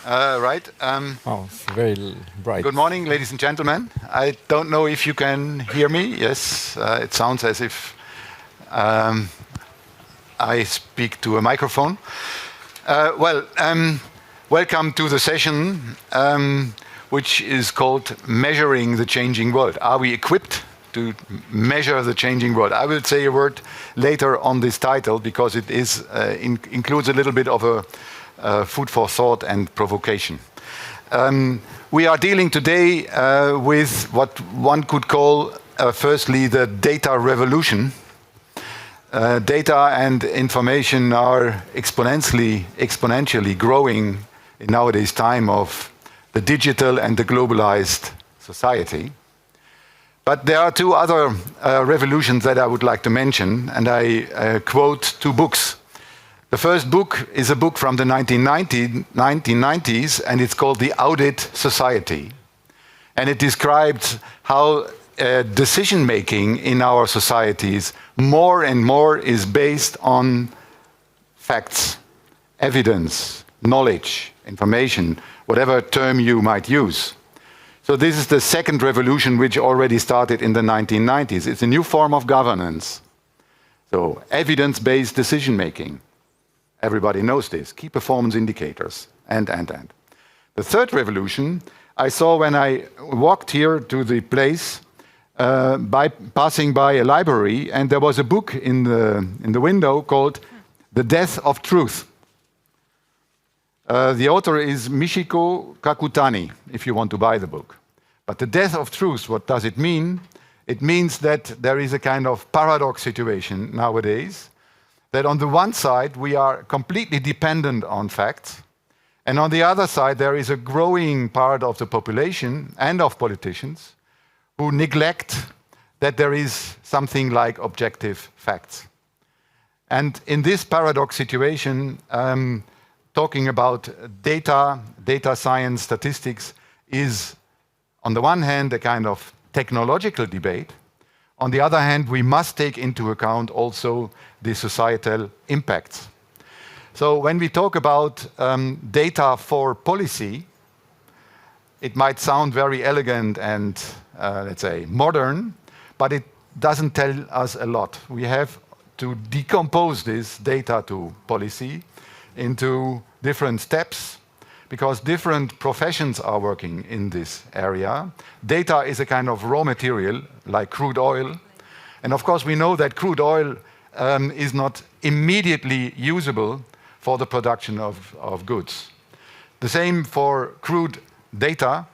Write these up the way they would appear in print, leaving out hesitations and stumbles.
Right. Oh, it's very bright. Good morning, ladies and gentlemen. I don't know if you can hear me. Yes, it sounds as if I speak to a microphone. Welcome to the session, which is called Measuring the Changing World. Are we equipped to measure the changing world? I will say a word later on this title because it is includes a little bit of a food for thought and provocation. We are dealing today with what one could call, firstly, the data revolution. Data and information are exponentially growing in nowadays time of the digital and the globalized society. But there are two other revolutions that I would like to mention, and I quote two books. The first book is a book from the 1990s, and it's called The Audit Society. And it describes how decision-making in our societies more and more is based on facts, evidence, knowledge, information, whatever term you might use. So this is the second revolution, which already started in the 1990s. It's a new form of governance. So evidence-based decision-making. Everybody knows this. Key performance indicators, and. The third revolution I saw when I walked here to the place by passing by a library, and there was a book in the window called The Death of Truth. The author is Michiko Kakutani, if you want to buy the book. But the death of truth, what does it mean? It means that there is a kind of paradox situation nowadays, that on the one side we are completely dependent on facts, and on the other side there is a growing part of the population and of politicians who neglect that there is something like objective facts. And in this paradox situation, talking about data science, statistics is on the one hand a kind of technological debate. On the other hand, we must take into account also the societal impacts. So when we talk about data for policy, it might sound very elegant and, let's say, modern, but it doesn't tell us a lot. We have to decompose this data to policy into different steps, because different professions are working in this area. Data is a kind of raw material, like crude oil. And of course, we know that crude oil is not immediately usable for the production of goods. The same for crude data.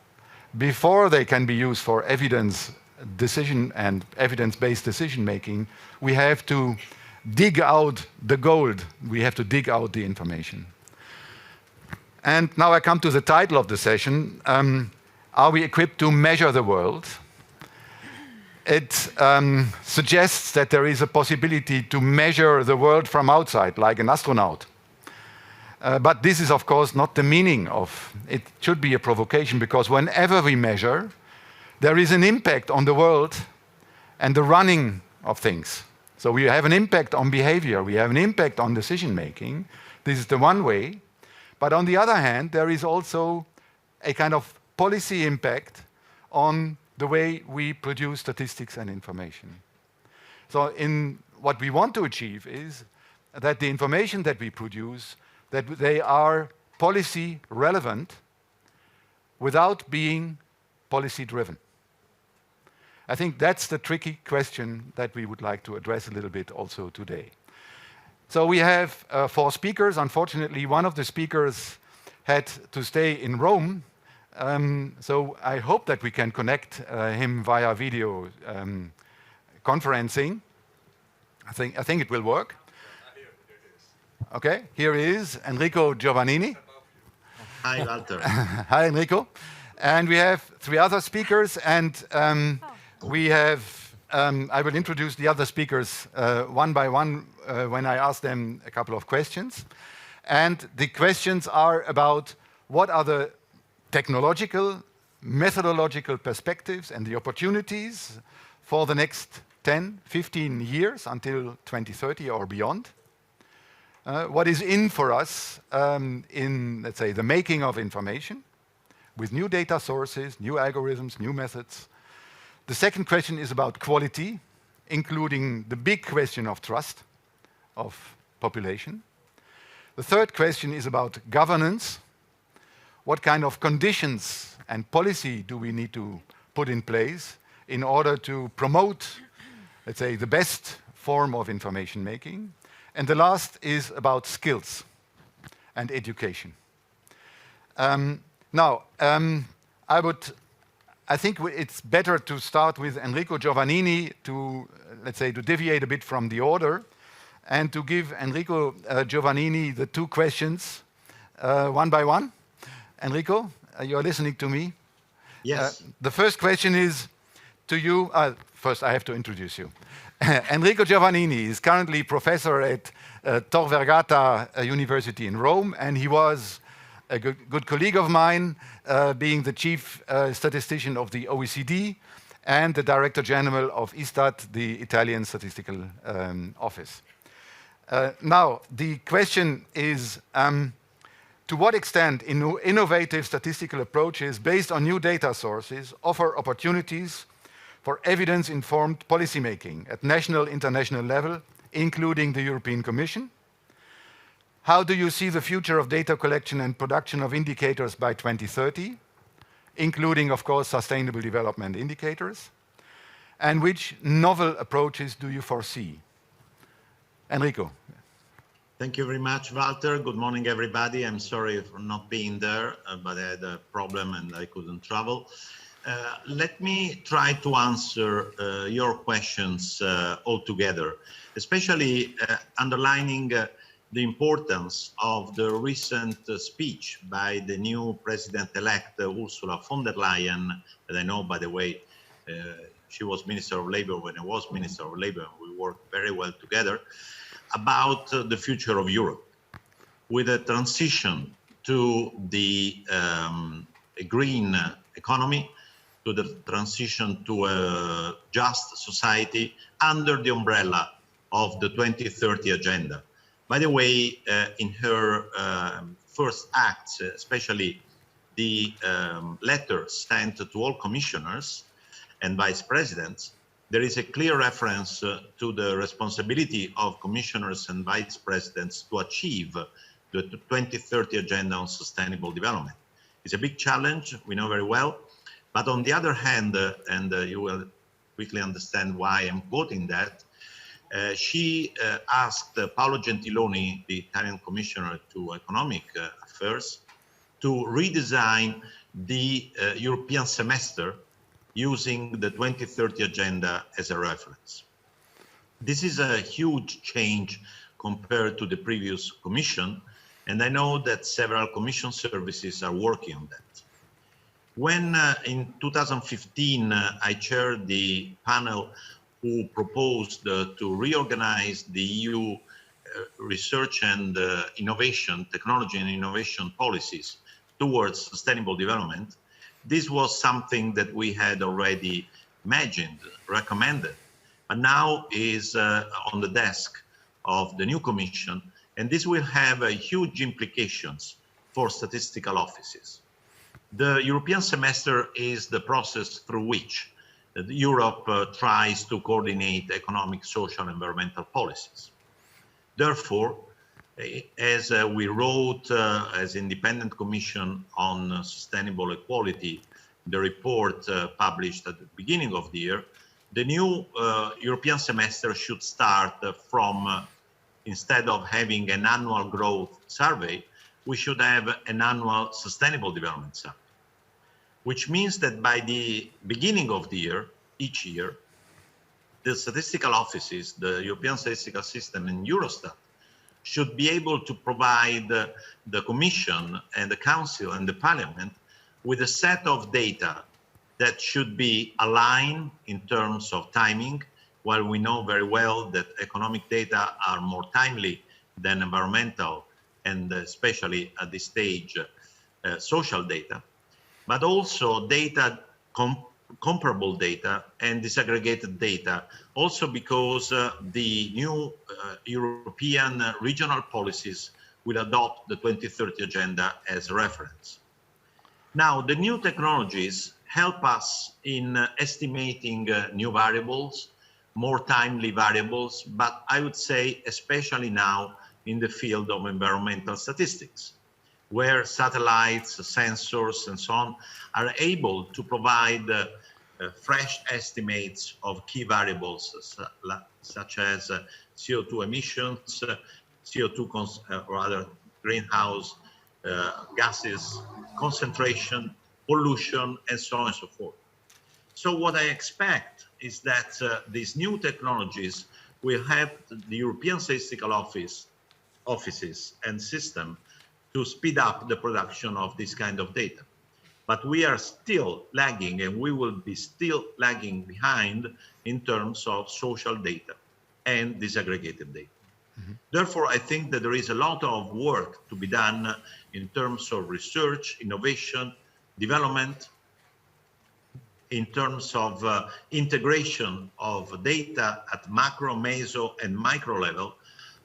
Before they can be used for evidence decision and evidence-based decision-making, we have to dig out the gold. We have to dig out the information. And now I come to the title of the session. Are we equipped to measure the world? It suggests that there is a possibility to measure the world from outside, like an astronaut. But this is, of course, not the meaning of it. It should be a provocation, because whenever we measure, there is an impact on the world and the running of things. So we have an impact on behavior, we have an impact on decision-making. This is the one way. But on the other hand, there is also a kind of policy impact on the way we produce statistics and information. So what we want to achieve is that the information that we produce, that they are policy relevant without being policy driven. I think that's the tricky question that we would like to address a little bit also today. So we have 4 speakers. Unfortunately, one of the speakers had to stay in Rome. So I hope that we can connect him via video conferencing. I think it will work. Here it is. Okay, here is Enrico Giovannini. Hi, Walter. Hi, Enrico. And we have 3 other speakers, and we have, I will introduce the other speakers one by one when I ask them a couple of questions. And the questions are about what are the technological, methodological perspectives and the opportunities for the next 10, 15 years until 2030 or beyond. what is in for us in, let's say, the making of information with new data sources, new algorithms, new methods. The second question is about quality, including the big question of trust of population. The third question is about governance. What kind of conditions and policy do we need to put in place in order to promote, let's say, the best form of information making? And the last is about skills and education. I think it's better to start with Enrico Giovannini to, let's say, to deviate a bit from the order and to give Enrico Giovannini the two questions one by one. Enrico, you're listening to me? Yes. The first question is to you. First, I have to introduce you. Enrico Giovannini is currently professor at Tor Vergata University in Rome, and he was a good colleague of mine, being the chief statistician of the OECD and the director general of ISTAT, the Italian statistical office. Now, the question is, to what extent innovative statistical approaches based on new data sources offer opportunities for evidence-informed policymaking at national, international level, including the European Commission? How do you see the future of data collection and production of indicators by 2030, including, of course, sustainable development indicators? And which novel approaches do you foresee? Enrico. Thank you very much, Walter. Good morning, everybody. I'm sorry for not being there, but I had a problem and I couldn't travel. Let me try to answer your questions all together, especially underlining the importance of the recent speech by the new president-elect Ursula von der Leyen, that I know, by the way, she was Minister of Labor when I was Minister of Labor. We worked very well together about the future of Europe, with a transition to the green economy, to the transition to a just society under the umbrella of the 2030 agenda. By the way, in her first acts, especially the letter sent to all commissioners and vice presidents, there is a clear reference to the responsibility of commissioners and vice presidents to achieve the 2030 agenda on sustainable development. It's a big challenge, we know very well, but on the other hand, and you will quickly understand why I'm quoting that, she asked Paolo Gentiloni, the Italian Commissioner to Economic Affairs, to redesign the European semester using the 2030 agenda as a reference. This is a huge change compared to the previous Commission, and I know that several Commission services are working on that. When in 2015 I chaired the panel who proposed to reorganize the EU research and innovation, technology and innovation policies towards sustainable development, this was something that we had already imagined, recommended, but now is on the desk of the new Commission, and this will have huge implications for statistical offices. The European semester is the process through which Europe tries to coordinate economic, social, and environmental policies. Therefore, as we wrote as independent commission on sustainable equality, the report published at the beginning of the year, the new European semester should start from, instead of having an annual growth survey, we should have an annual sustainable development survey, which means that by the beginning of the year, each year, the statistical offices, the European statistical system and Eurostat, should be able to provide the Commission and the Council and the Parliament with a set of data that should be aligned in terms of timing, while we know very well that economic data are more timely than environmental and especially at this stage social data, but also data comparable data and disaggregated data, also because the new European regional policies will adopt the 2030 agenda as reference. Now, the new technologies help us in estimating new variables, more timely variables, but I would say especially now in the field of environmental statistics, where satellites, sensors, and so on are able to provide fresh estimates of key variables such as CO2 emissions, CO2 or other greenhouse gases, concentration, pollution, and so on and so forth. So what I expect is that these new technologies will help the European Statistical offices and system to speed up the production of this kind of data. But we are still lagging, and we will be still lagging behind in terms of social data and disaggregated data. Therefore, I think that there is a lot of work to be done in terms of research, innovation, development, in terms of integration of data at macro, meso, and micro level.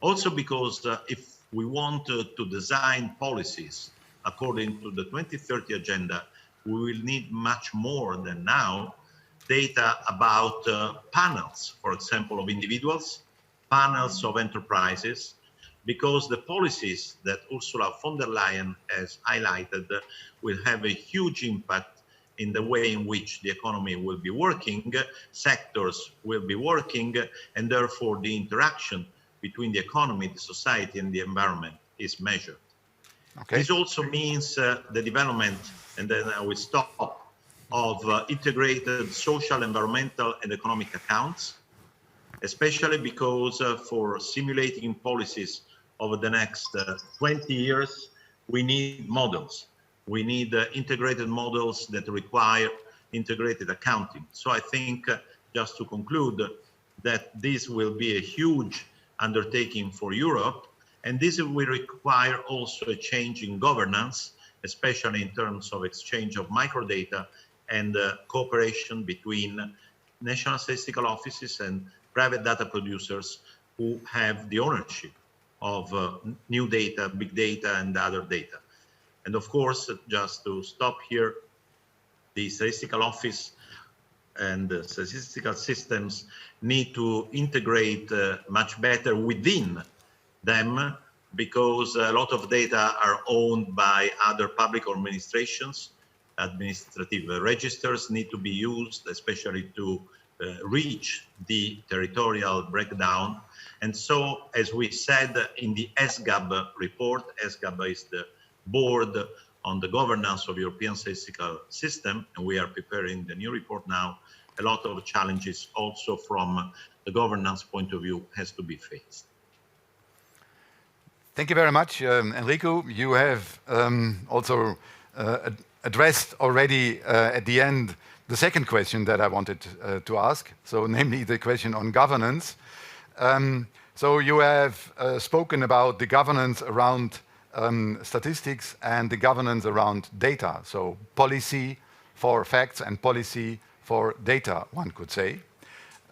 Also because if we want to design policies according to the 2030 agenda, we will need much more than now data about panels, for example, of individuals, panels of enterprises, because the policies that Ursula von der Leyen has highlighted will have a huge impact in the way in which the economy will be working, sectors will be working, and therefore the interaction between the economy, the society, and the environment is measured. Okay. This also means the development, and then I will stop, of integrated social, environmental, and economic accounts, especially because for simulating policies over the next 20 years, we need models. We need integrated models that require integrated accounting. So I think, just to conclude, that this will be a huge undertaking for Europe, and this will require also a change in governance, especially in terms of exchange of microdata and cooperation between national statistical offices and private data producers who have the ownership of new data, big data, and other data. And of course, just to stop here, the statistical office and the statistical systems need to integrate much better within them, because a lot of data are owned by other public administrations. Administrative registers need to be used, especially to reach the territorial breakdown. And so, as we said in the SGAB report, SGAB is the board on the governance of European statistical system, and we are preparing the new report now. A lot of challenges also from the governance point of view has to be faced. Thank you very much, Enrico. You have also addressed already at the end the second question that I wanted to ask, so namely the question on governance. So you have spoken about the governance around statistics and the governance around data, so policy for facts and policy for data, one could say.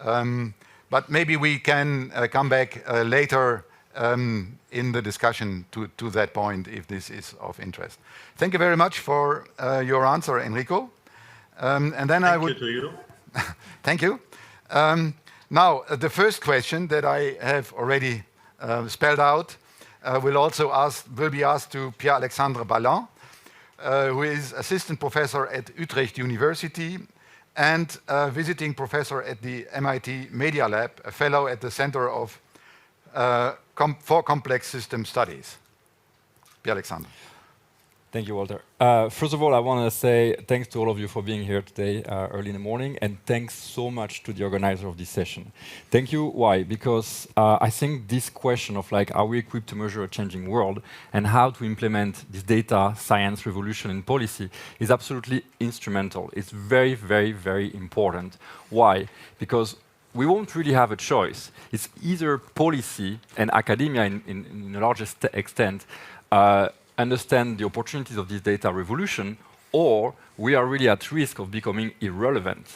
But maybe we can come back later in the discussion to that point if this is of interest. Thank you very much for your answer, Enrico. And then I would... Thank you to you. Thank you. Now, the first question that I have already spelled out will be asked to Pierre-Alexandre Ballin, who is assistant professor at Utrecht University and visiting professor at the MIT Media Lab, a fellow at the Center for Complex System Studies. Pierre-Alexandre. Thank you, Walter. First of all, I want to say thanks to all of you for being here today early in the morning, and thanks so much to the organizer of this session. Thank you. Why? Because I think this question of are we equipped to measure a changing world and how to implement this data science revolution in policy is absolutely instrumental. It's very, very, very important. Why? Because we won't really have a choice. It's either policy and academia in the largest extent understand the opportunities of this data revolution, or we are really at risk of becoming irrelevant.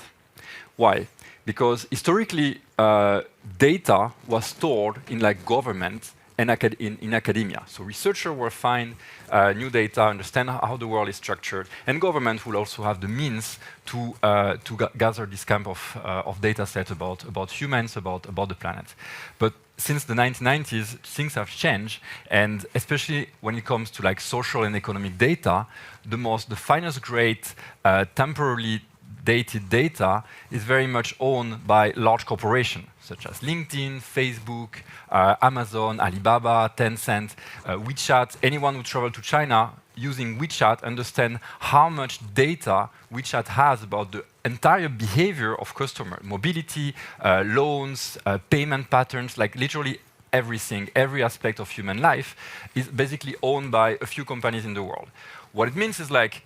Why? Because historically, data was stored in like government and in academia. So researchers will find new data, understand how the world is structured, and government will also have the means to gather this kind of data set about humans, about the planet. But since the 1990s, things have changed, and especially when it comes to like social and economic data, the finest grade temporarily dated data is very much owned by large corporations, such as LinkedIn, Facebook, Amazon, Alibaba, Tencent, WeChat. Anyone who travels to China using WeChat understand how much data WeChat has about the entire behavior of customers, mobility, loans, payment patterns, like literally everything, every aspect of human life is basically owned by a few companies in the world. What it means is like,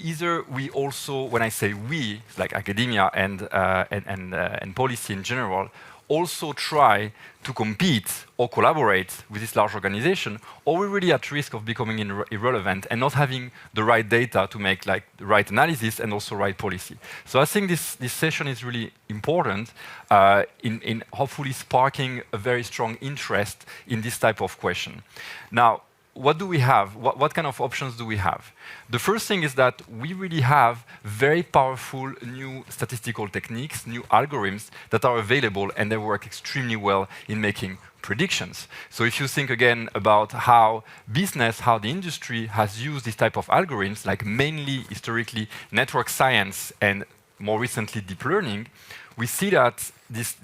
either we also, when I say we, like academia and policy in general, also try to compete or collaborate with this large organization, or we're really at risk of becoming irrelevant and not having the right data to make like the right analysis and also right policy. So I think this session is really important in hopefully sparking a very strong interest in this type of question. Now, what do we have? What kind of options do we have? The first thing is that we really have very powerful new statistical techniques, new algorithms that are available, and they work extremely well in making predictions. So if you think again about how business, how the industry has used this type of algorithms, like mainly historically network science and more recently deep learning, we see that this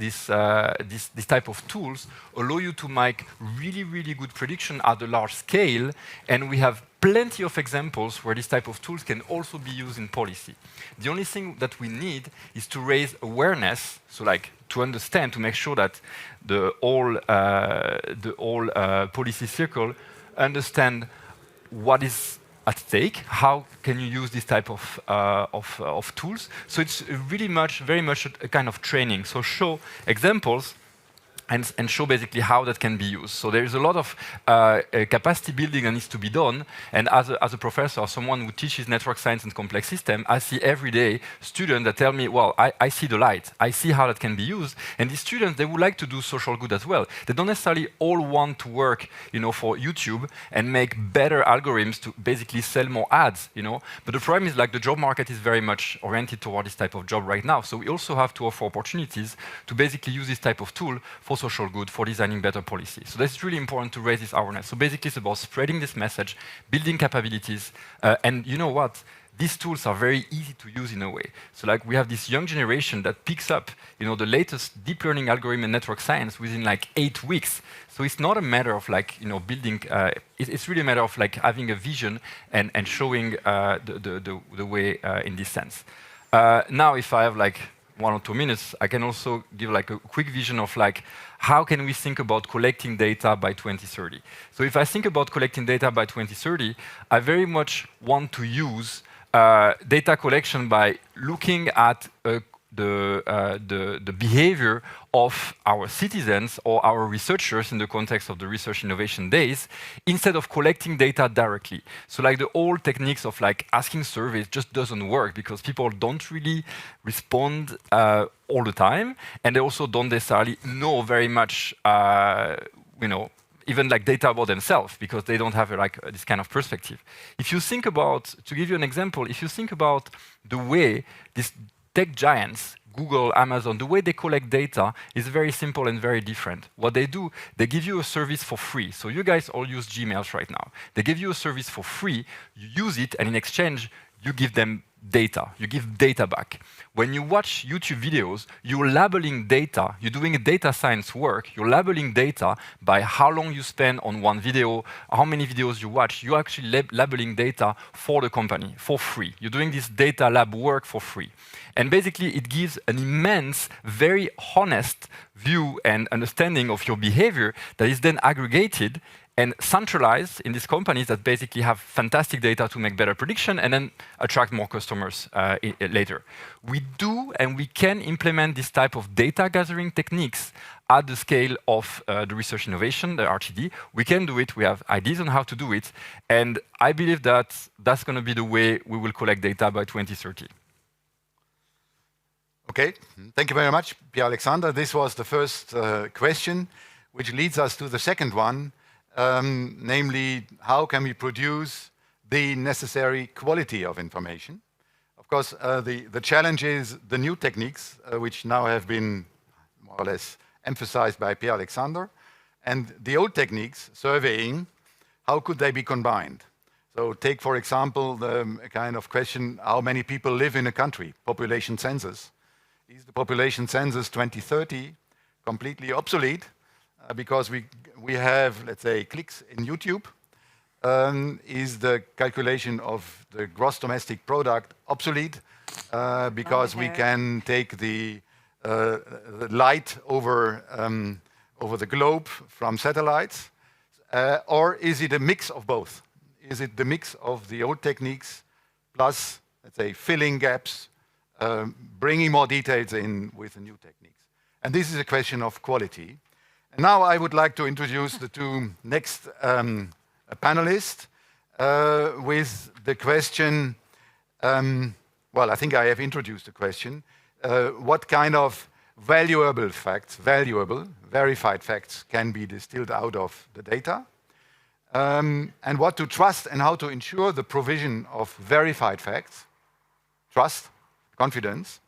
type of tools allow you to make really, really good prediction at a large scale, and we have plenty of examples where this type of tools can also be used in policy. The only thing that we need is to raise awareness, so like to understand, to make sure that the whole policy circle understand what is at stake, how can you use this type of tools. So it's very much a kind of training. So show examples and show basically how that can be used. So there is a lot of capacity building that needs to be done. And as a professor, or someone who teaches network science and complex system, I see every day students that tell me, well, I see the light. I see how that can be used. And these students, they would like to do social good as well. They don't necessarily all want to work, for YouTube and make better algorithms to basically sell more ads, But the problem is like the job market is very much oriented toward this type of job right now. So we also have to offer opportunities to basically use this type of tool for social good, for designing better policy. So that's really important to raise this awareness. So basically it's about spreading this message, building capabilities, and you know what? These tools are very easy to use in a way. So like we have this young generation that picks up, the latest deep learning algorithm in network science within like 8 weeks. So it's not a matter of like, building, it's really a matter of like having a vision and showing the way in this sense. Now, if I have like 1 or 2 minutes, I can also give like a quick vision of like, how can we think about collecting data by 2030? So if I think about collecting data by 2030, I very much want to use data collection by looking at the behavior of our citizens or our researchers in the context of the Research Innovation Days, instead of collecting data directly. So like the old techniques of like asking surveys just doesn't work because people don't really respond all the time, and they also don't necessarily know very much, even like data about themselves, because they don't have like this kind of perspective. If you think about, to give you an example, if you think about the way these tech giants, Google, Amazon, the way they collect data is very simple and very different. What they do, they give you a service for free. So you guys all use Gmails right now. They give you a service for free, you use it, and in exchange, you give them data. You give data back. When you watch YouTube videos, you're labeling data. You're doing a data science work. You're labeling data by how long you spend on one video, how many videos you watch. You're actually labeling data for the company, for free. You're doing this data lab work for free. And basically, it gives an immense, very honest view and understanding of your behavior that is then aggregated and centralized in these companies that basically have fantastic data to make better prediction and then attract more customers later. We do and we can implement this type of data gathering techniques at the scale of the research innovation, the RTD. We can do it. We have ideas on how to do it. And I believe that that's going to be the way we will collect data by 2030. Okay, thank you very much, Pierre-Alexandre. This was the first question, which leads us to the second one, namely, how can we produce the necessary quality of information? Of course, the challenge is the new techniques, which now have been more or less emphasized by Pierre-Alexandre, and the old techniques, surveying, how could they be combined? So take, for example, the kind of question, how many people live in a country, population census. Is the population census 2030 completely obsolete because we have, let's say, clicks in YouTube? Is the calculation of the gross domestic product obsolete because we can take the light over the globe from satellites? Or is it a mix of both? Is it the mix of the old techniques plus, let's say, filling gaps, bringing more details in with the new techniques? And this is a question of quality. And now I would like to introduce the two next panelists with the question, well, I think I have introduced the question, what kind of valuable facts, verified facts can be distilled out of the data? And what to trust and how to ensure the provision of verified facts, trust, confidence,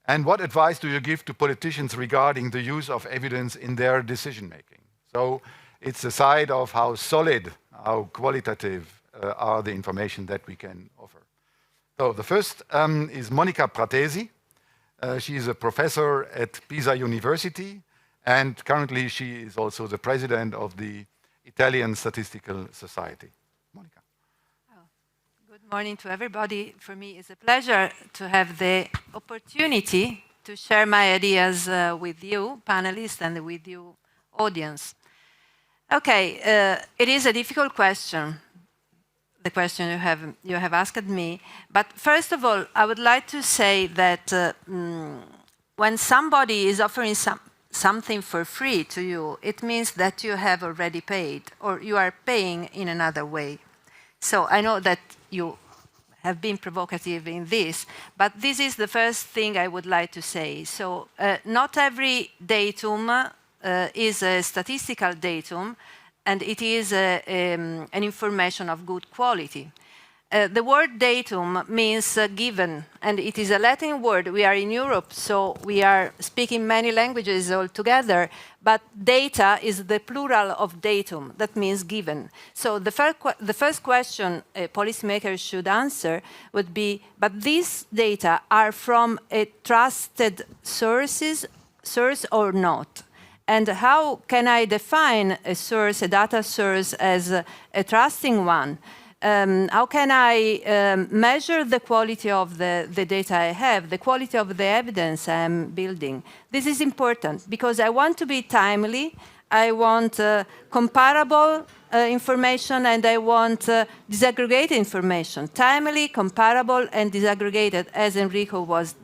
and what advice do you give to politicians regarding the use of evidence in their decision-making? So it's a side of how solid, how qualitative are the information that we can offer. So the first is Monica Pratesi. She is a professor at Pisa University, and currently she is also the president of the Italian Statistical Society. Monica. Good morning to everybody. For me, it's a pleasure to have the opportunity to share my ideas with you, panelists, and with you, audience. Okay, it is a difficult question, the question you have asked me. But first of all, I would like to say that when somebody is offering something for free to you, it means that you have already paid, or you are paying in another way. So I know that you have been provocative in this, but this is the first thing I would like to say. So not every datum is a statistical datum, and it is an information of good quality. The word datum means given, and it is a Latin word. We are in Europe, so we are speaking many languages all together, but data is the plural of datum. That means given. So the first question a policymaker should answer would be, but these data are from a trusted source or not? And how can I define a source, a data source, as a trusting one? How can I measure the quality of the data I have, the quality of the evidence I'm building? This is important because I want to be timely, I want comparable information, and I want disaggregated information. Timely, comparable, and disaggregated, as Enrico was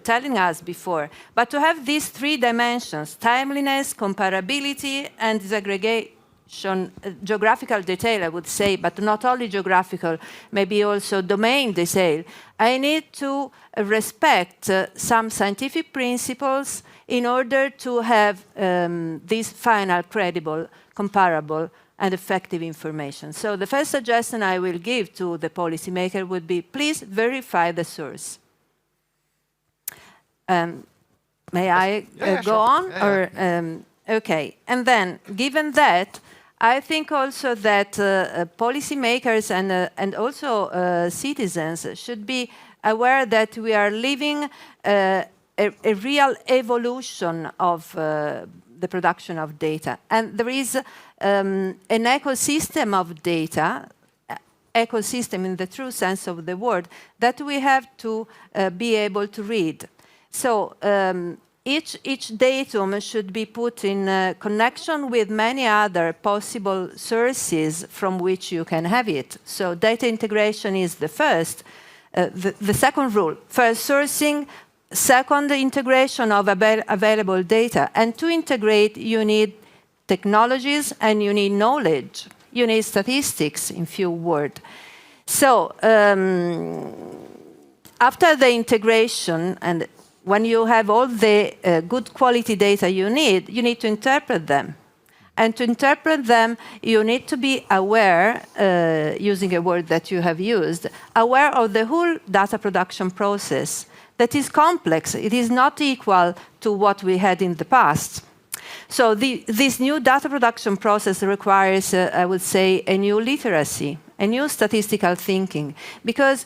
telling us before. But to have these three dimensions, timeliness, comparability, and disaggregation, geographical detail, I would say, but not only geographical, maybe also domain detail, I need to respect some scientific principles in order to have this final, credible, comparable, and effective information. So the first suggestion I will give to the policymaker would be, please verify the source. May I go on? Okay, and then, given that, I think also that policymakers and also citizens should be aware that we are living a real evolution of the production of data. And there is an ecosystem of data, ecosystem in the true sense of the word, that we have to be able to read. So each datum should be put in connection with many other possible sources from which you can have it. So data integration is the first. The second rule, first sourcing, Second, the integration of available data. And to integrate, you need technologies and you need knowledge. You need statistics, in few words. So after the integration, and when you have all the good quality data you need to interpret them. And to interpret them, you need to be aware, using a word that you have used, aware of the whole data production process that is complex. It is not equal to what we had in the past. So this new data production process requires, I would say, a new literacy, a new statistical thinking. Because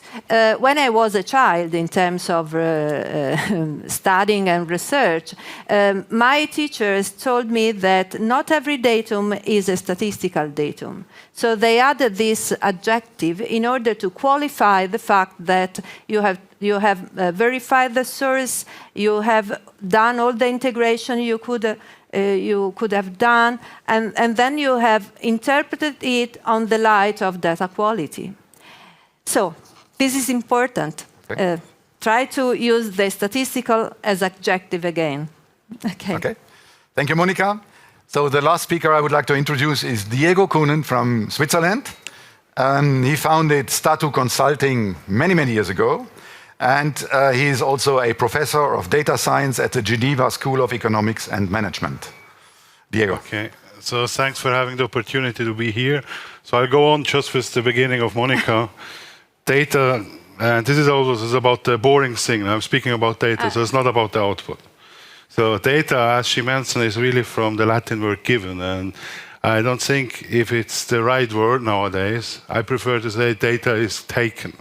when I was a child, in terms of studying and research, my teachers told me that not every datum is a statistical datum. So they added this adjective in order to qualify the fact that you have verified the source, you have done all the integration you could have done, and then you have interpreted it on the light of data quality. So this is important. Okay. Try to use the statistical as adjective again. Okay. Thank you, Monica. So the last speaker I would like to introduce is Diego Kuhnen from Switzerland. He founded Statu Consulting many, many years ago. And he is also a professor of data science at the Geneva School of Economics and Management. Diego. Okay, so thanks for having the opportunity to be here. So I'll go on just with the beginning of Monica. Data, and this is about the boring thing. I'm speaking about data, so it's not about the output. So data, as she mentioned, is really from the Latin word given. And I don't think if it's the right word nowadays. I prefer to say data is taken.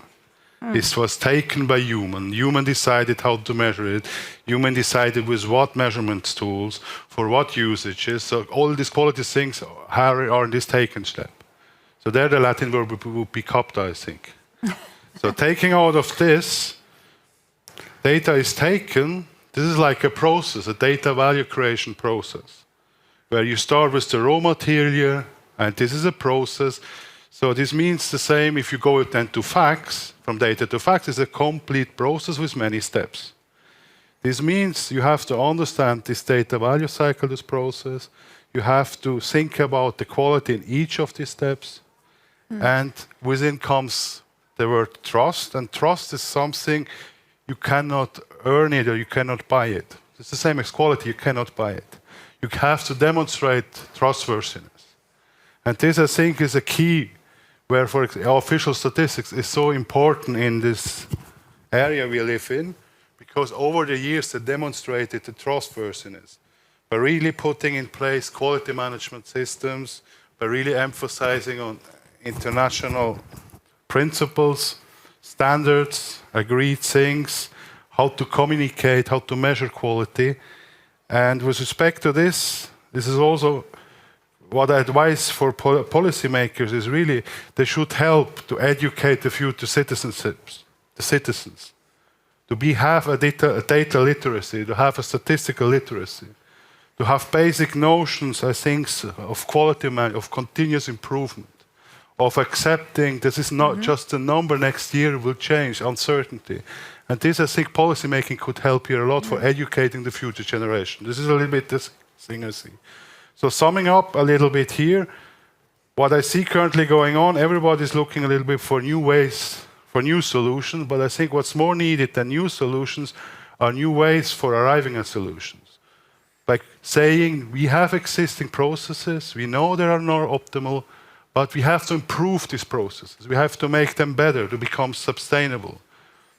This was taken by human. Human decided how to measure it. Human decided with what measurement tools, for what usages. So all these quality things are in this taken step. So there the Latin verb would be copped, I think. So taking out of this, data is taken. This is like a process, a data value creation process, where you start with the raw material, and this is a process. So this means the same if you go then to facts, from data to facts is a complete process with many steps. This means you have to understand this data value cycle, this process. You have to think about the quality in each of these steps. And within comes the word trust. And trust is something you cannot earn it or you cannot buy it. It's the same as quality, you cannot buy it. You have to demonstrate trustworthiness. And this, I think, is a key where, for example, official statistics is so important in this area we live in, because over the years they demonstrated the trustworthiness by really putting in place quality management systems, by really emphasizing on international principles, standards, agreed things, how to communicate, how to measure quality. And with respect to this is also what I advise for policymakers is really they should help to educate the future the citizens, to have a data literacy, to have a statistical literacy, to have basic notions, I think, of quality, of continuous improvement, of accepting this is not just a number, next year will change, uncertainty. And this, I think, policymaking could help here a lot for educating the future generation. This is a little bit this thing I see. So summing up a little bit here, what I see currently going on, everybody's looking a little bit for new ways, for new solutions, but I think what's more needed than new solutions are new ways for arriving at solutions. Like saying we have existing processes, we know they are not optimal, but we have to improve these processes. We have to make them better, to become sustainable,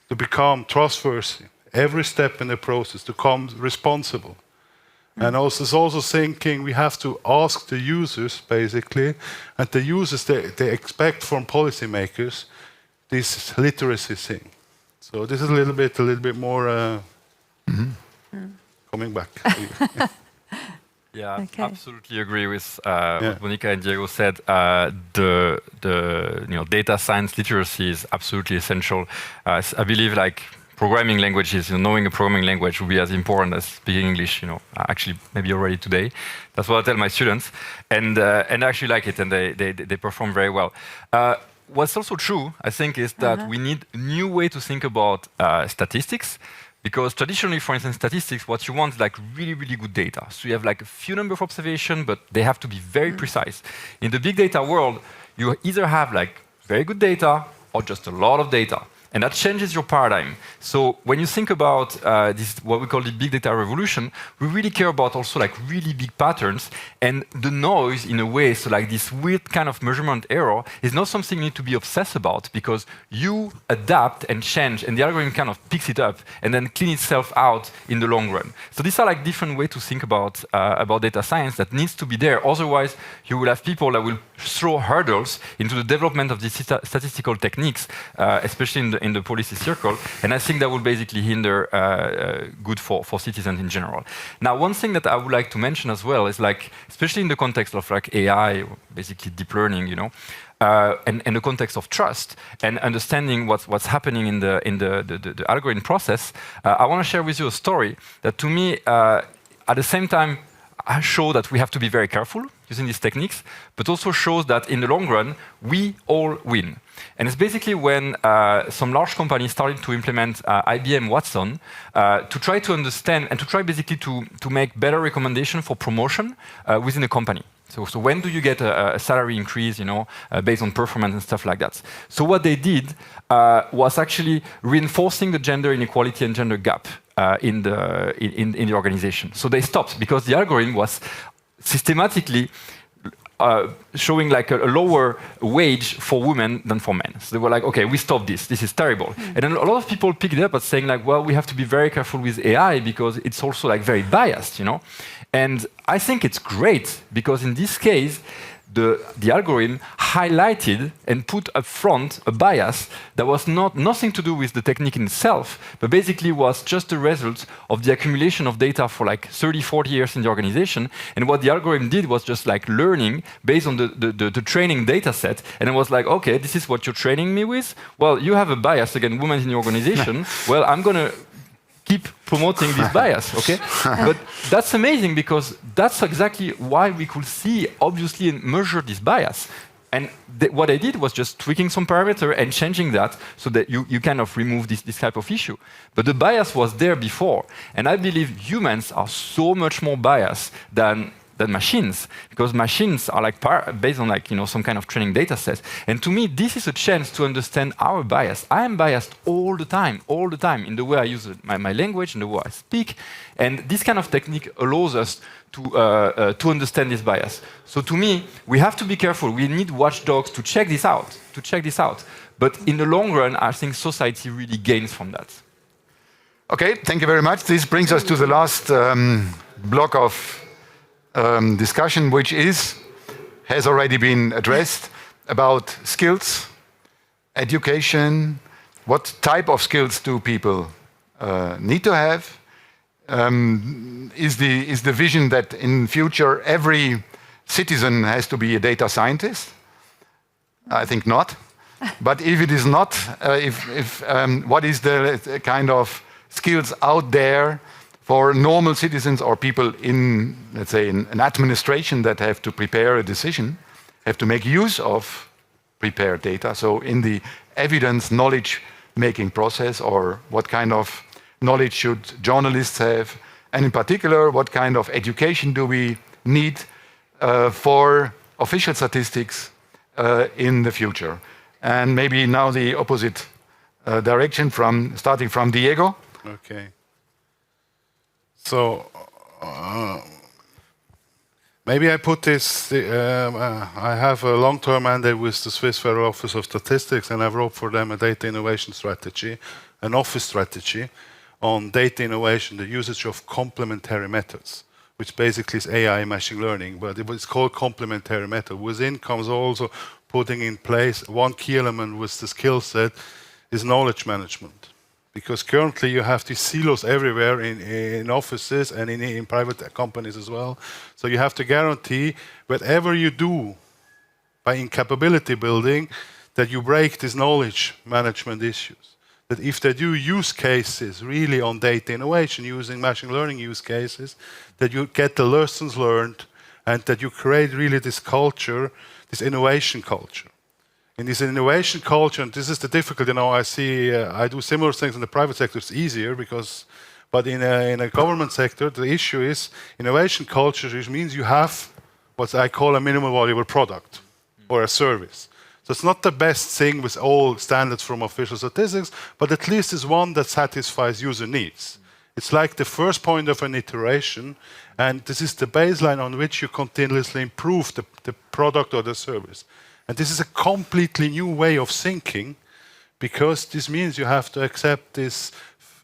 to become trustworthy, every step in the process, to become responsible. And also, it's also thinking we have to ask the users, basically, and the users, they expect from policymakers this literacy thing. So this is a little bit more coming back. Yeah, Okay. absolutely agree with what Monica and Diego said. The data science literacy is absolutely essential. I believe like programming languages, knowing a programming language would be as important as speaking English. Actually maybe already today. That's what I tell my students, and I actually like it, and they perform very well. What's also true, I think, is that we need a new way to think about statistics. Because traditionally, for instance, statistics, what you want is like really, really good data. So you have like a few number of observations, but they have to be very precise. In the big data world, you either have like very good data or just a lot of data. And that changes your paradigm. So when you think about this, what we call the big data revolution, we really care about also like really big patterns, and the noise in a way, so like this weird kind of measurement error is not something you need to be obsessed about, because you adapt and change, and the algorithm kind of picks it up and then clean itself out in the long run. So these are like different ways to think about data science that needs to be there. Otherwise, you will have people that will throw hurdles into the development of these statistical techniques, especially in the policy circle, and I think that will basically hinder good for citizens in general. Now, one thing that I would like to mention as well is like, especially in the context of like AI, basically deep learning, you know, and the context of trust and understanding what's happening in the algorithm process, I want to share with you a story that to me, at the same time, show that we have to be very careful using these techniques, but also shows that in the long run, we all win. And it's basically when some large companies started to implement IBM Watson to try to understand and to try basically to make better recommendation for promotion within a company. So when do you get a salary increase, you know, based on performance and stuff like that? So what they did was actually reinforcing the gender inequality and gender gap in the organization. So they stopped because the algorithm was systematically showing like a lower wage for women than for men. So they were like, okay, we stop this. This is terrible. And then a lot of people picked it up as saying like, well, we have to be very careful with AI because it's also like very biased, you know. And I think it's great because in this case, the algorithm highlighted and put up front a bias that was nothing to do with the technique in itself, but basically was just the result of the accumulation of data for like 30, 40 years in the organization. And what the algorithm did was just like learning based on the training data set. And it was like, okay, this is what you're training me with. Well, you have a bias against women in your organization. Well, I'm going to keep promoting this bias, okay? But that's amazing because that's exactly why we could see, obviously, and measure this bias. And what I did was just tweaking some parameter and changing that so that you kind of remove this type of issue. But the bias was there before. And I believe humans are so much more biased than machines, because machines are like based on like, you know, some kind of training data set. And to me, this is a chance to understand our bias. I am biased all the time in the way I use my language and the way I speak. And this kind of technique allows us to understand this bias. So to me, we have to be careful. We need watchdogs to check this out, But in the long run, I think society really gains from that. Okay, thank you very much. This brings us to the last block of discussion, which has already been addressed, about skills, education. What type of skills do people need to have? Is the vision that in future every citizen has to be a data scientist? I think not. But if it is not, what is the kind of skills out there for normal citizens or people in, let's say, in an administration that have to prepare a decision, have to make use of prepared data? So in the evidence knowledge-making process, or what kind of knowledge should journalists have? And in particular, what kind of education do we need for official statistics in the future? And maybe now the opposite direction, starting from Diego. Okay. So maybe I put this, I have a long-term mandate with the Swiss Federal Office of Statistics, and I wrote for them a data innovation strategy, an office strategy on data innovation, the usage of complementary methods, which basically is AI machine learning, but it's called complementary method. Within comes also putting in place one key element with the skill set is knowledge management. Because currently you have these silos everywhere in offices and in private companies as well. So you have to guarantee whatever you do by incapability building, that you break these knowledge management issues. That if they do use cases really on data innovation, using machine learning use cases, that you get the lessons learned and that you create really this culture, this innovation culture. In this innovation culture, and this is the difficulty, I see, I do similar things in the private sector, it's easier because, but in a government sector, the issue is innovation culture, which means you have what I call a minimum valuable product or a service. So it's not the best thing with all standards from official statistics, but at least it's one that satisfies user needs. It's like the first point of an iteration, and this is the baseline on which you continuously improve the product or the service. And this is a completely new way of thinking, because this means you have to accept this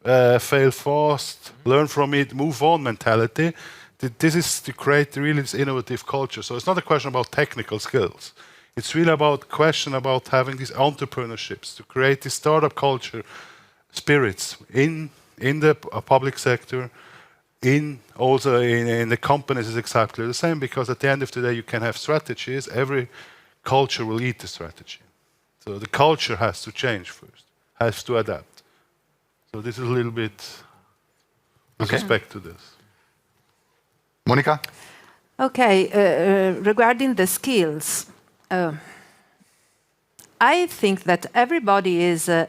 fail fast, learn from it, move on mentality. This is to create really this innovative culture. So it's not a question about technical skills. It's really about question about having these entrepreneurships, to create this startup culture spirits in the public sector, also in the companies is exactly the same, because at the end of the day you can have strategies, every culture will eat the strategy. So the culture has to change first, has to adapt. So this is a little bit with respect to this. Monica? Okay, regarding the skills, I think that everybody is a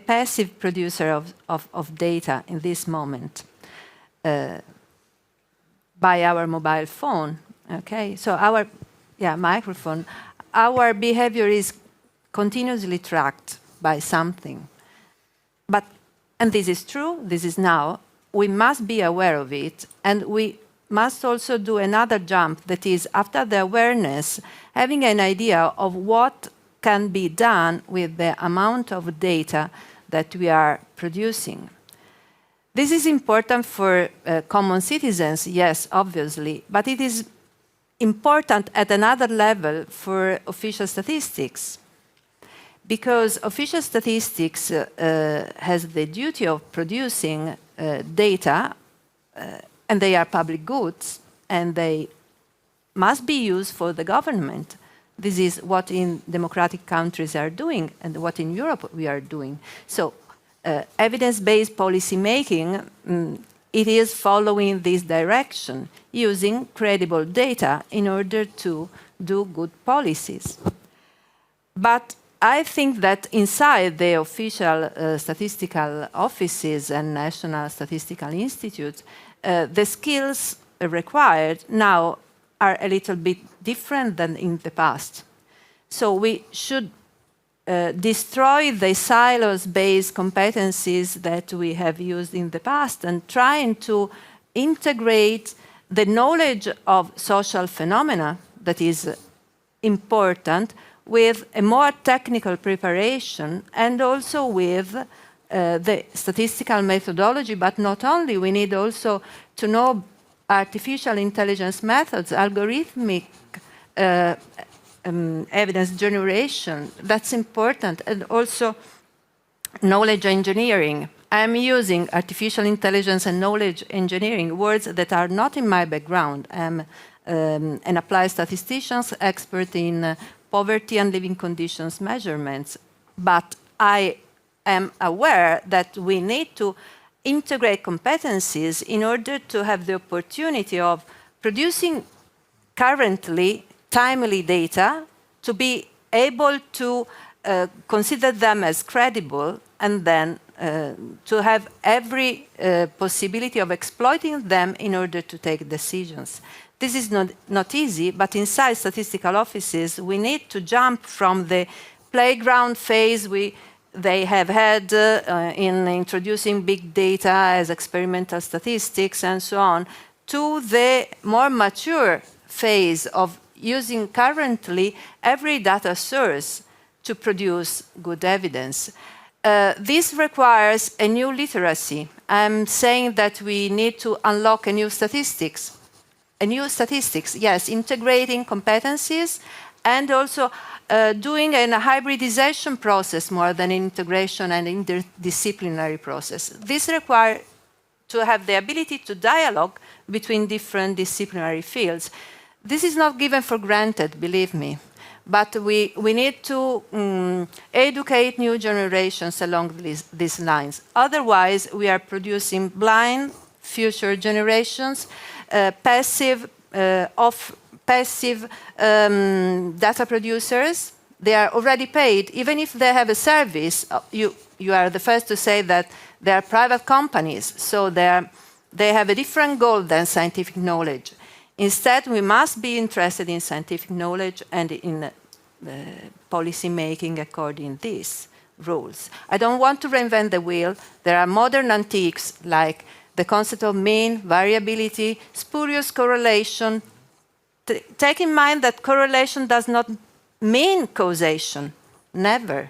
passive producer of data in this moment by our mobile phone. Okay, so our microphone, our behavior is continuously tracked by something. And this is true, this is now, we must be aware of it, and we must also do another jump, that is, after the awareness, having an idea of what can be done with the amount of data that we are producing. This is important for common citizens, yes, obviously, but it is important at another level for official statistics, because official statistics has the duty of producing data, and they are public goods, and they must be used for the government. This is what in democratic countries are doing, and what in Europe we are doing. So evidence-based policy making, it is following this direction, using credible data in order to do good policies. But I think that inside the official statistical offices and national statistical institutes, the skills required now are a little bit different than in the past. So we should destroy the silos-based competencies that we have used in the past and trying to integrate the knowledge of social phenomena that is important with a more technical preparation, and also with the statistical methodology, but not only, we need also to know artificial intelligence methods, algorithmic evidence generation, that's important, and also knowledge engineering. I'm using artificial intelligence and knowledge engineering, words that are not in my background. I'm an applied statistician, expert in poverty and living conditions measurements, but I am aware that we need to integrate competencies in order to have the opportunity of producing currently timely data, to be able to consider them as credible, and then to have every possibility of exploiting them in order to take decisions. This is not easy, but inside statistical offices, we need to jump from the playground phase they have had in introducing big data as experimental statistics and so on, to the more mature phase of using currently every data source to produce good evidence. This requires a new literacy. I'm saying that we need to unlock a new statistics, yes, integrating competencies, and also doing a hybridization process more than integration and interdisciplinary process. This requires to have the ability to dialogue between different disciplinary fields. This is not given for granted, believe me, but we need to educate new generations along these lines. Otherwise, we are producing blind future generations, passive data producers they are already paid, even if they have a service. You are the first to say that they are private companies, so they have a different goal than scientific knowledge. Instead, we must be interested in scientific knowledge and in policy making according to these rules. I don't want to reinvent the wheel. There are modern antiques like the concept of mean, variability, spurious correlation. Take in mind that correlation does not mean causation, never.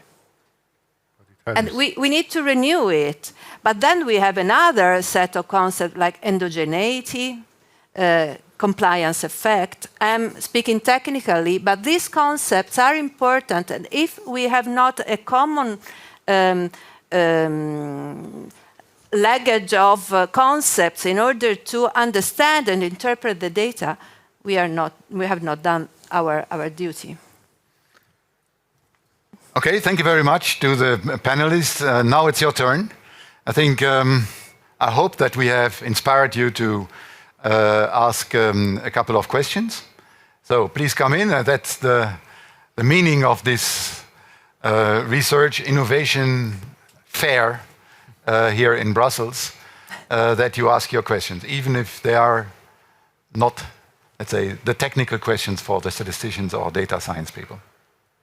And we need to renew it. But then we have another set of concepts like endogeneity, compliance effect. I'm speaking technically, but these concepts are important. And if we have not a common luggage of concepts in order to understand and interpret the data, we have not done our duty. Okay, thank you very much to the panelists. Now it's your turn. I think, I hope that we have inspired you to ask a couple of questions. So please come in. That's the meaning of this research innovation fair here in Brussels, that you ask your questions, even if they are not, let's say, the technical questions for the statisticians or data science people.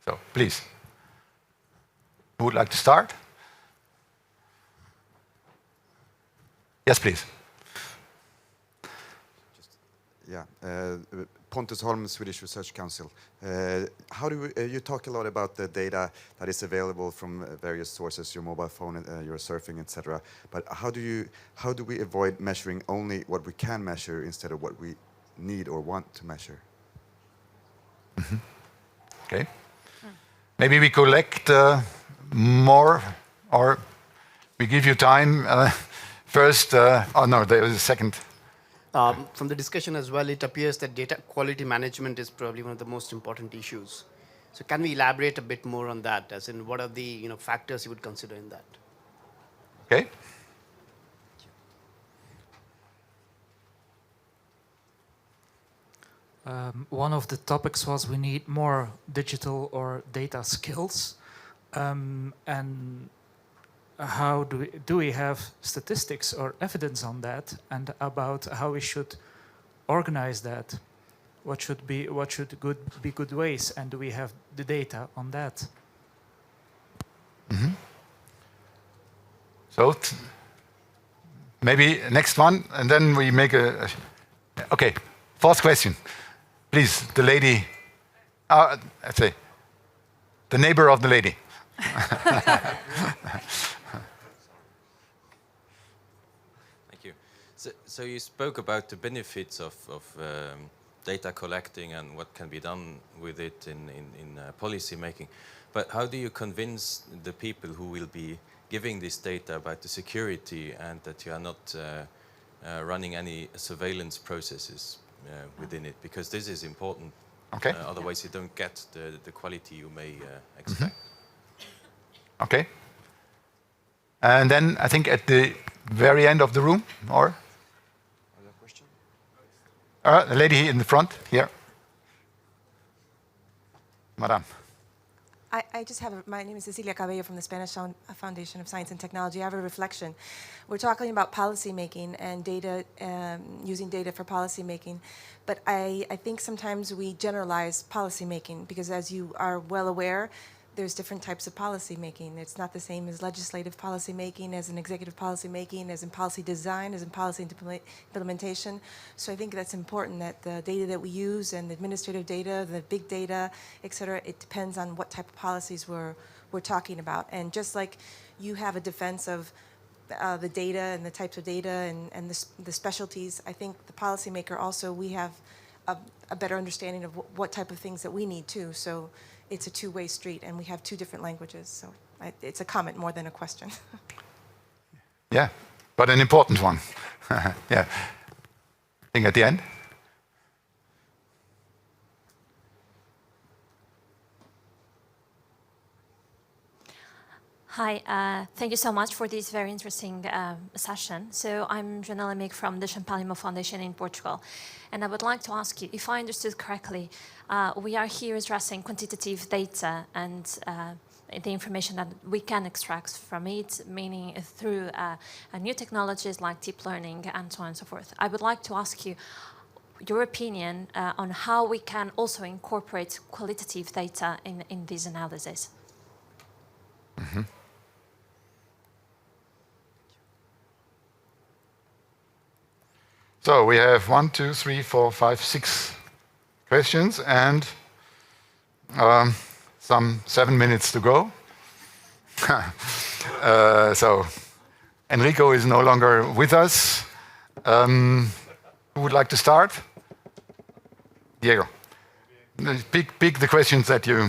So please. Who would like to start? Yes, please. Yeah, Pontus Holm, Swedish Research Council. How do you talk a lot about the data that is available from various sources, your mobile phone, your surfing, etc. But how do we avoid measuring only what we can measure instead of what we need or want to measure? Mm-hmm. Okay. Maybe we collect more, or we give you time. First, oh no, there was a second. From the discussion as well, it appears that data quality management is probably one of the most important issues. So can we elaborate a bit more on that, as in what are the factors you would consider in that? Okay. One of the topics was we need more digital or data skills. And how do we have statistics or evidence on that, and about how we should organize that? What should be good ways, and do we have the data on that? Mm-hmm. So maybe next one, and then we make a okay. Fourth question, please. The lady, let's say, the neighbor of the lady. Thank you. So you spoke about the benefits of data collecting and what can be done with it in policy making. But how do you convince the people who will be giving this data about the security and that you are not running any surveillance processes within it? Because this is important. Okay. Otherwise you don't get the quality you may expect. Mm-hmm. Okay. And then I think at the very end of the room, or? Another question? The lady in the front, here. Madame. I just have, my name is Cecilia Cabello from the Spanish Foundation of Science and Technology. I have a reflection. We're talking about policy making and data, using data for policy making. But I think sometimes we generalize policy making because, as you are well aware, there's different types of policy making. It's not the same as legislative policy making, as in executive policy making, as in policy design, as in policy implementation. So I think that's important, that the data that we use and the administrative data, the big data, et cetera, it depends on what type of policies we're talking about. And just like you have a defense of the data and the types of data and the specialties, I think the policymaker also, we have a better understanding of what type of things that we need too. So it's a two-way street, and we have two different languages. So it's a comment more than a question. Yeah, but an important one. Yeah. I think at the end. Hi, thank you so much for this very interesting session. So I'm Joanna Lemig from the Champalimau Foundation in Portugal. And I would like to ask you, if I understood correctly, we are here addressing quantitative data and the information that we can extract from it, meaning through new technologies like deep learning and so on and so forth. I would like to ask you your opinion on how we can also incorporate qualitative data in this analysis. Mm-hmm. So we have 1, 2, 3, 4, 5, 6 questions and some 7 minutes to go. So Enrico is no longer with us. Who would like to start? Diego. Pick the questions that you...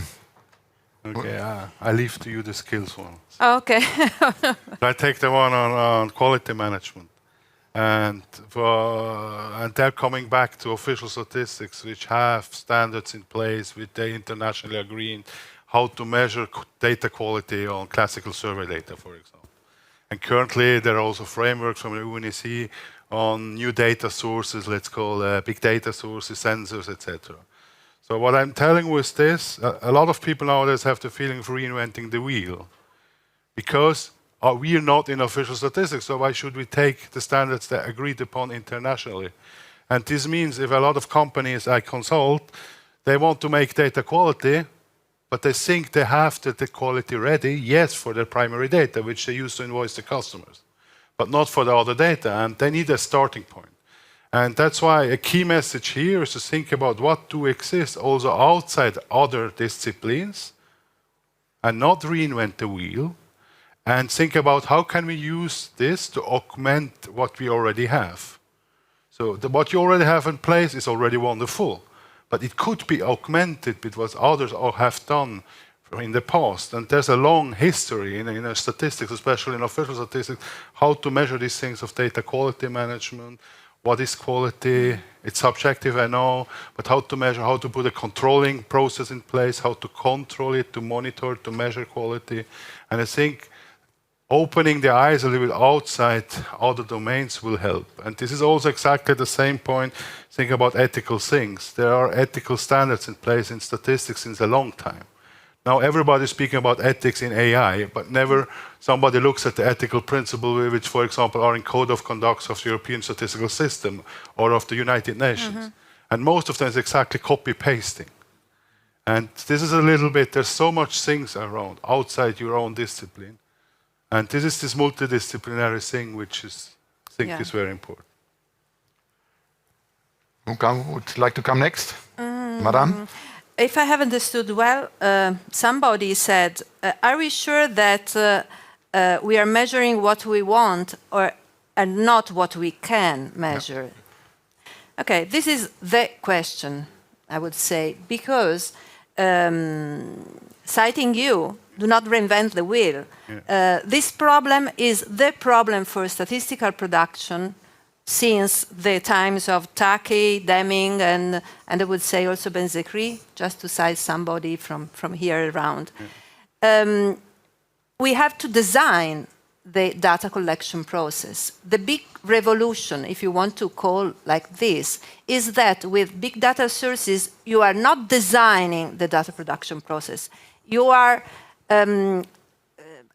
Okay, I leave to you the skills one. Okay. I take the one on quality management. And they're coming back to official statistics, which have standards in place, which they internationally agreed how to measure data quality on classical survey data, for example. And currently, there are also frameworks from the UNEC on new data sources, let's call big data sources, sensors, etc. So what I'm telling with this, a lot of people nowadays have the feeling of reinventing the wheel, because we are not in official statistics, so why should we take the standards that are agreed upon internationally? And this means if a lot of companies I consult, they want to make data quality, but they think they have the quality ready, yes, for their primary data, which they use to invoice the customers, but not for the other data, and they need a starting point. And that's why a key message here is to think about what do exist also outside other disciplines, and not reinvent the wheel, and think about how can we use this to augment what we already have. So what you already have in place is already wonderful, but it could be augmented with what others have done in the past. And there's a long history in statistics, especially in official statistics, how to measure these things of data quality management. What is quality? It's subjective, I know, but how to measure, how to put a controlling process in place, how to control it, to monitor, to measure quality. And I think opening the eyes a little bit outside other domains will help. And this is also exactly the same point. Think about ethical things. There are ethical standards in place in statistics since a long time. Now everybody's speaking about ethics in AI, but never somebody looks at the ethical principles which, for example, are in code of conduct of the European Statistical System or of the United Nations. Mm-hmm. And most of them is exactly copy-pasting. And this is a little bit, there's so much things around outside your own discipline. And this is this multidisciplinary thing which is, I think is very important. Who would like to come next? Madame? If I have understood well, somebody said, are we sure that we are measuring what we want and not what we can measure? Yeah. Okay, this is the question, I would say, because citing you, do not reinvent the wheel. Yeah. This problem is the problem for statistical production since the times of Taki, Deming, and I would say also Ben-Zechri, just to cite somebody from here around. Yeah. We have to design the data collection process. The big revolution, if you want to call like this, is that with big data sources, you are not designing the data production process. You are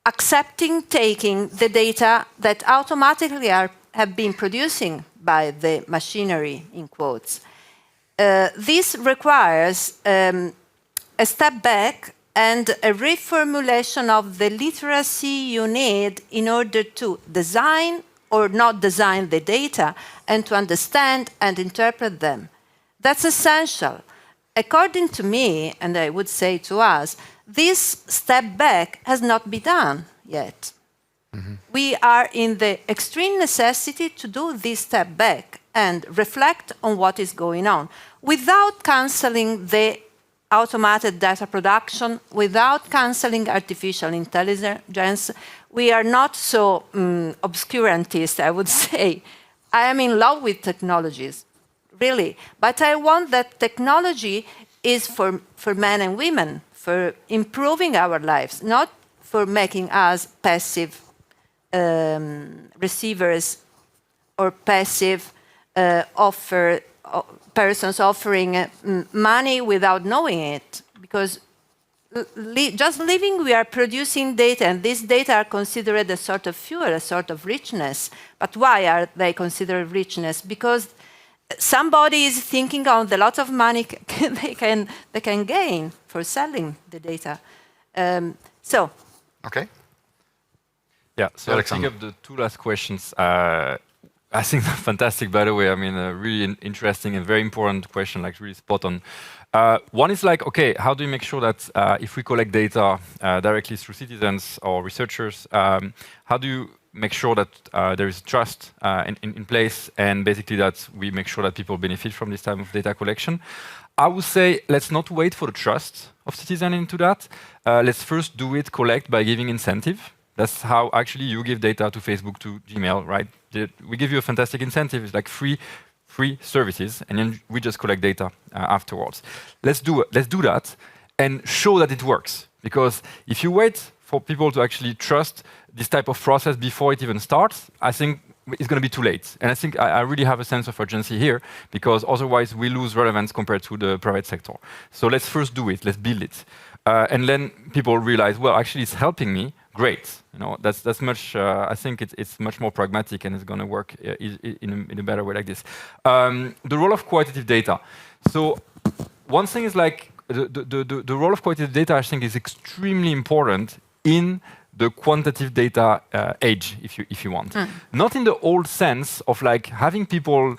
accepting, taking the data that automatically have been producing by the machinery, in quotes. This requires a step back and a reformulation of the literacy you need in order to design or not design the data and to understand and interpret them. That's essential. According to me, and I would say to us, this step back has not been done yet. Mm-hmm. We are in the extreme necessity to do this step back and reflect on what is going on without cancelling the automated data production, without cancelling artificial intelligence. We are not so obscurantist, I would say. I am in love with technologies, really. But I want that technology is for men and women, for improving our lives, not for making us passive receivers or passive persons offering money without knowing it. Because just living, we are producing data, and these data are considered a sort of fuel, a sort of richness. But why are they considered richness? Because somebody is thinking on the lot of money they can gain for selling the data. Okay. Yeah, so I'll pick up the two last questions. I think they're fantastic, by the way. I mean, a really interesting and very important question, like really spot on. One is like, okay, how do you make sure that if we collect data directly through citizens or researchers, how do you make sure that there is trust in place, and basically that we make sure that people benefit from this type of data collection? I would say let's not wait for the trust of citizens into that. Let's first do it, collect by giving incentive. That's how actually you give data to Facebook, to Gmail, right? We give you a fantastic incentive. It's like free services, and then we just collect data afterwards. Let's do that and show that it works. Because if you wait for people to actually trust this type of process before it even starts, I think it's going to be too late. And I think I really have a sense of urgency here, because otherwise we lose relevance compared to the private sector. So let's first do it. Let's build it. And then people realize, well, actually it's helping me. Great. You know, that's much. I think it's much more pragmatic, and it's going to work in a better way like this. The role of qualitative data. So one thing is like the role of qualitative data, I think, is extremely important in the quantitative data age, if you want. Not in the old sense of like having people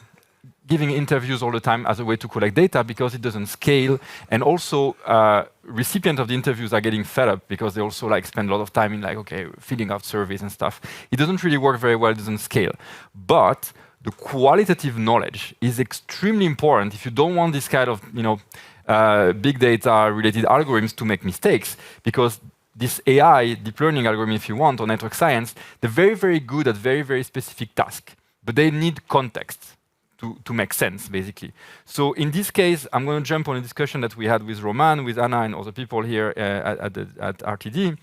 giving interviews all the time as a way to collect data, because it doesn't scale, and also recipients of the interviews are getting fed up because they also like spend a lot of time in like, okay, filling out surveys and stuff. It doesn't really work very well, it doesn't scale. But the qualitative knowledge is extremely important if you don't want this kind of, big data related algorithms to make mistakes, because this AI, deep learning algorithm, if you want, or network science, they're very, very good at very, very specific tasks, but they need context to make sense, basically. So in this case, I'm going to jump on a discussion that we had with Roman, with Anna, and other people here at RTD,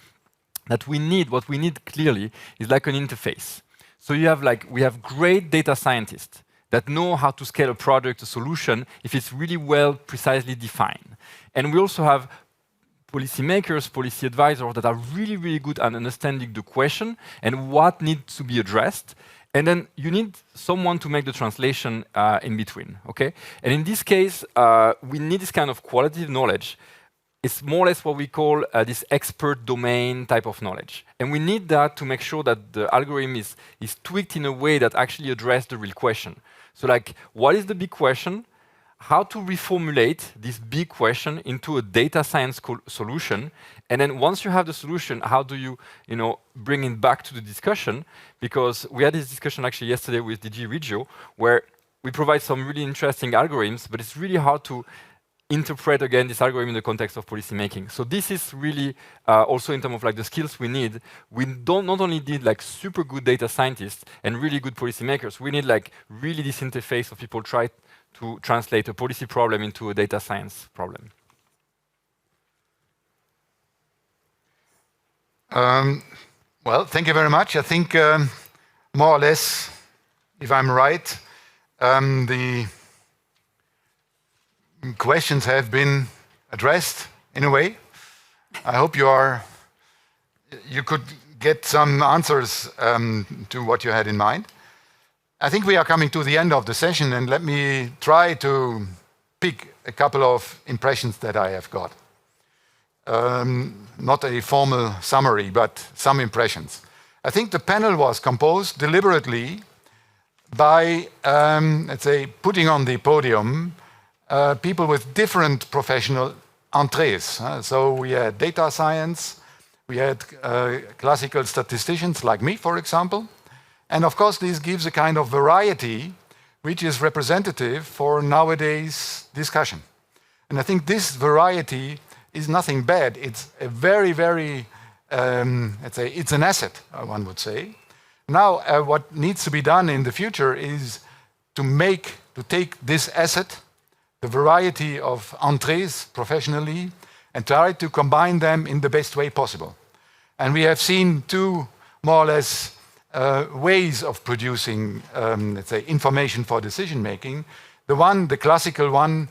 that what we need clearly is like an interface. So we have great data scientists that know how to scale a product, a solution, if it's really well, precisely defined. And we also have policymakers, policy advisors that are really, really good at understanding the question and what needs to be addressed. And then you need someone to make the translation in between, okay? And in this case, we need this kind of qualitative knowledge. It's more or less what we call this expert domain type of knowledge. And we need that to make sure that the algorithm is tweaked in a way that actually addresses the real question. So like, what is the big question? How to reformulate this big question into a data science solution, and then once you have the solution, how do you, bring it back to the discussion? Because we had this discussion actually yesterday with DG Regio, where we provide some really interesting algorithms, but it's really hard to interpret again this algorithm in the context of policy making. So this is really also in terms of like the skills we need. We not only need like super good data scientists and really good policymakers. We need like really this interface of people try to translate a policy problem into a data science problem. Well, thank you very much. I think more or less, if I'm right, the questions have been addressed in a way. I hope you could get some answers to what you had in mind. I think we are coming to the end of the session, and let me try to pick a couple of impressions that I have got. Not a formal summary, but some impressions. I think the panel was composed deliberately by, let's say, putting on the podium people with different professional entrees. So we had data science, we had classical statisticians like me, for example. And of course, this gives a kind of variety which is representative for nowadays discussion. And I think this variety is nothing bad. It's a very, very, let's say, it's an asset, one would say. Now, what needs to be done in the future is to take this asset, the variety of entrees professionally, and try to combine them in the best way possible. And we have seen two more or less ways of producing, let's say, information for decision making. The classical one,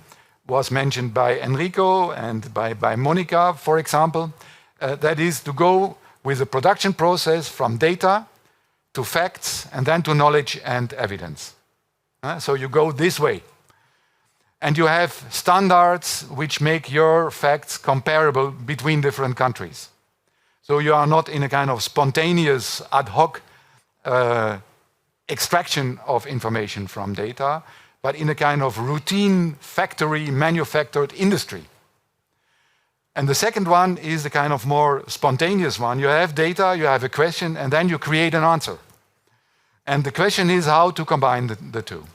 was mentioned by Enrico and by Monica, for example. That is to go with the production process from data to facts and then to knowledge and evidence. So you go this way. And you have standards which make your facts comparable between different countries. So you are not in a kind of spontaneous ad hoc extraction of information from data, but in a kind of routine factory manufactured industry. And the second one is the kind of more spontaneous one. You have data, you have a question, and then you create an answer. And the question is how to combine the two.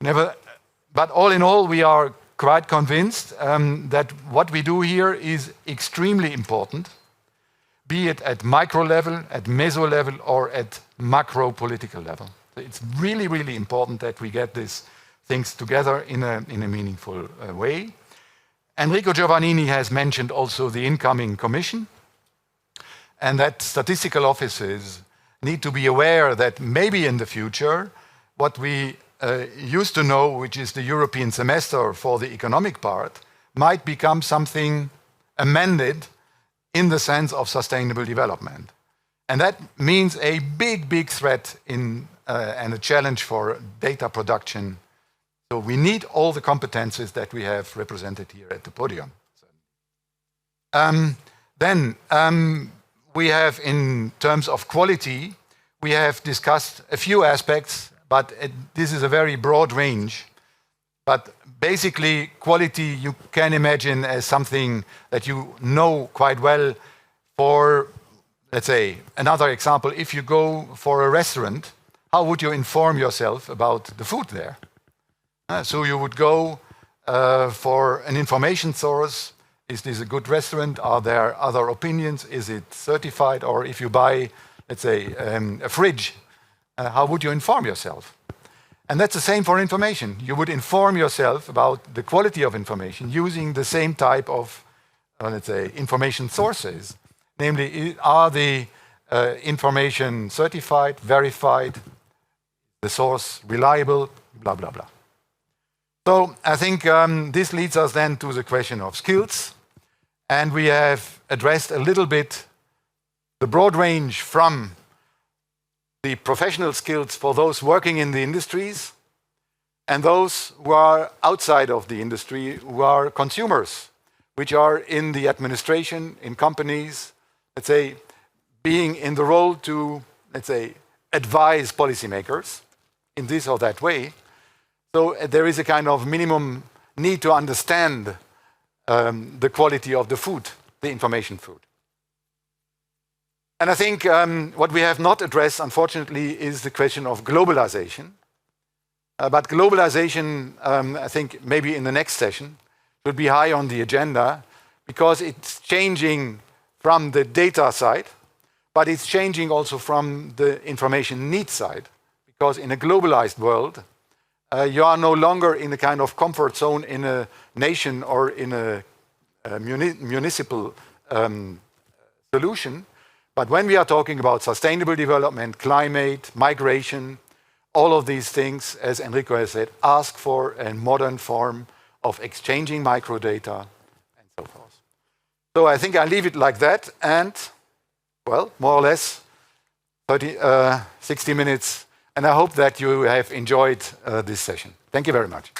But all in all, we are quite convinced that what we do here is extremely important, be it at micro level, at meso level, or at macro political level. So it's really, really important that we get these things together in a meaningful way. Enrico Giovannini has mentioned also the incoming commission, and that statistical offices need to be aware that maybe in the future, what we used to know, which is the European semester for the economic part, might become something amended in the sense of sustainable development. And that means a big, big threat and a challenge for data production. So we need all the competences that we have represented here at the podium. Then we have, in terms of quality, we have discussed a few aspects, but this is a very broad range. But basically, quality you can imagine as something that you know quite well. For, let's say, another example, if you go for a restaurant, how would you inform yourself about the food there? So you would go for an information source. Is this a good restaurant? Are there other opinions? Is it certified? Or if you buy, let's say, a fridge, how would you inform yourself? And that's the same for information. You would inform yourself about the quality of information using the same type of, let's say, information sources. Namely, are the information certified, verified, the source reliable, blah, blah, blah. So I think this leads us then to the question of skills. And we have addressed a little bit the broad range from the professional skills for those working in the industries and those who are outside of the industry, who are consumers, which are in the administration, in companies, let's say, being in the role to, let's say, advise policymakers in this or that way. So there is a kind of minimum need to understand the quality of the food, the information food. And I think what we have not addressed, unfortunately, is the question of globalization. But globalization, I think maybe in the next session, should be high on the agenda because it's changing from the data side, but it's changing also from the information need side. Because in a globalized world, you are no longer in a kind of comfort zone in a nation or in a municipal solution. But when we are talking about sustainable development, climate, migration, all of these things, as Enrico has said, ask for a modern form of exchanging microdata and so forth. So I think I leave it like that. And, well, more or less 60 minutes. And I hope that you have enjoyed this session. Thank you very much.